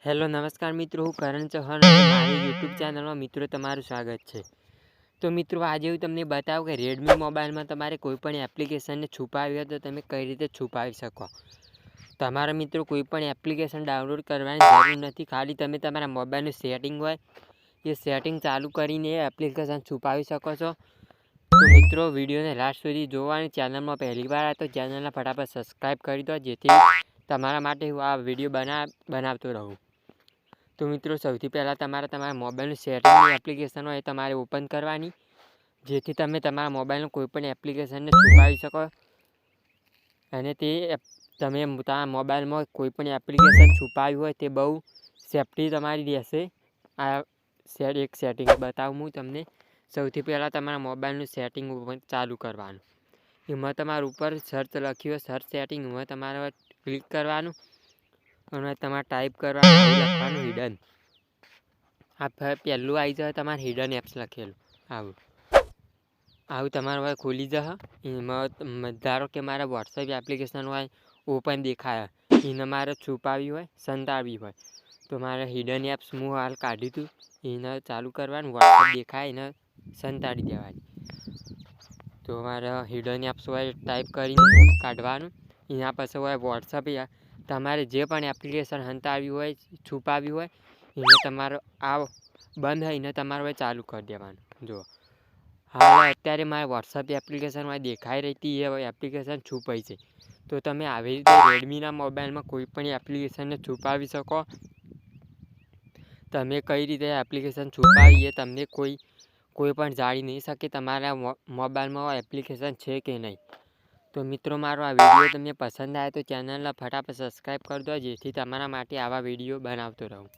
Hello નમસ્કાર મિત્રો, હું કરણ ચૌહાણ અને મારી યુટ્યુબ ચેનલમાં મિત્રો તમારું સ્વાગત છે। તો મિત્રો આજે હું તમને બતાવું કે રેડમી મોબાઈલમાં તમારે કોઈપણ એપ્લિકેશનને છુપાવી હોય તો તમે કઈ રીતે છુપાવી શકો। તમારા મિત્રો કોઈપણ એપ્લિકેશન ડાઉનલોડ કરવાની જરૂર નથી, ખાલી તમે તમારા મોબાઈલનું સેટિંગ હોય એ સેટિંગ ચાલુ કરીને એ એપ્લિકેશન છુપાવી શકો છો। તો મિત્રો વિડીયોને લાસ્ટ સુધી જોવા અને ચેનલમાં પહેલી વાર આવે તો ચેનલને ફટાફટ સબસ્ક્રાઈબ કરી દો, જેથી તમારા માટે હું આ વિડીયો બનાવતો રહું। તો મિત્રો સૌથી પહેલાં તમારા મોબાઈલનું સેટિંગની એપ્લિકેશન હોય એ તમારે ઓપન કરવાની, જેથી તમે તમારા મોબાઈલનું કોઈપણ એપ્લિકેશનને છુપાવી શકો અને તે તમે તમારા મોબાઈલમાં કોઈપણ એપ્લિકેશન છુપાવી હોય તે બહુ સેફટી તમારી રહેશે। આ એક સેટિંગ બતાવું હું તમને। સૌથી પહેલાં તમારા મોબાઈલનું સેટિંગ ચાલુ કરવાનું, એમાં તમારા ઉપર સર્ચ લખ્યું હોય સર્ચ સેટિંગ, એમાં તમારે ક્લિક કરવાનું અને તમારે ટાઈપ કરવાનું લખવાનું હિડન। આ પહેલું આવી જાય તમારે હિડન એપ્સ લખેલું આવું તમારે હવે ખોલી જશે। એમાં ધારો કે મારે વોટ્સએપ એપ્લિકેશન હોય ઓપન દેખાય, એને મારે છુપાવી હોય સંતાડવી હોય તો મારે હિડન એપ્સ હું હાલ કાઢ્યું હતું એને ચાલુ કરવાનું, વોટ્સએપ દેખાય એને સંતાડી દેવાની। તો મારે હિડન એપ્સ હોય ટાઈપ કરીને કાઢવાનું, એના પછી હોય વોટ્સએપ। તમારે જે પણ એપ્લિકેશન સંતાડવી હોય છુપાવી હોય એને તમારે આ બંધ હોય એને તમારે હોય ચાલુ કરી દેવાનું। જો હાલ અત્યારે મારે વોટ્સએપ એપ્લિકેશન હોય દેખાઈ રહી હતી એ એપ્લિકેશન છુપાઈ છે। તો તમે આવી રીતે રેડમીના મોબાઈલમાં કોઈ પણ એપ્લિકેશનને છુપાવી શકો। તમે કઈ રીતે એપ્લિકેશન છુપાવી એ તમને કોઈ પણ જાણી નહીં શકે તમારા મોબાઈલમાં એપ્લિકેશન છે કે નહીં। તો મિત્રો મારો આ વિડીયો તમને પસંદ આવે તો ચેનલને ફટાફટ સબસ્ક્રાઈબ કરી દો, જેથી તમારા માટે આવા વિડીયો બનાવતો રહું।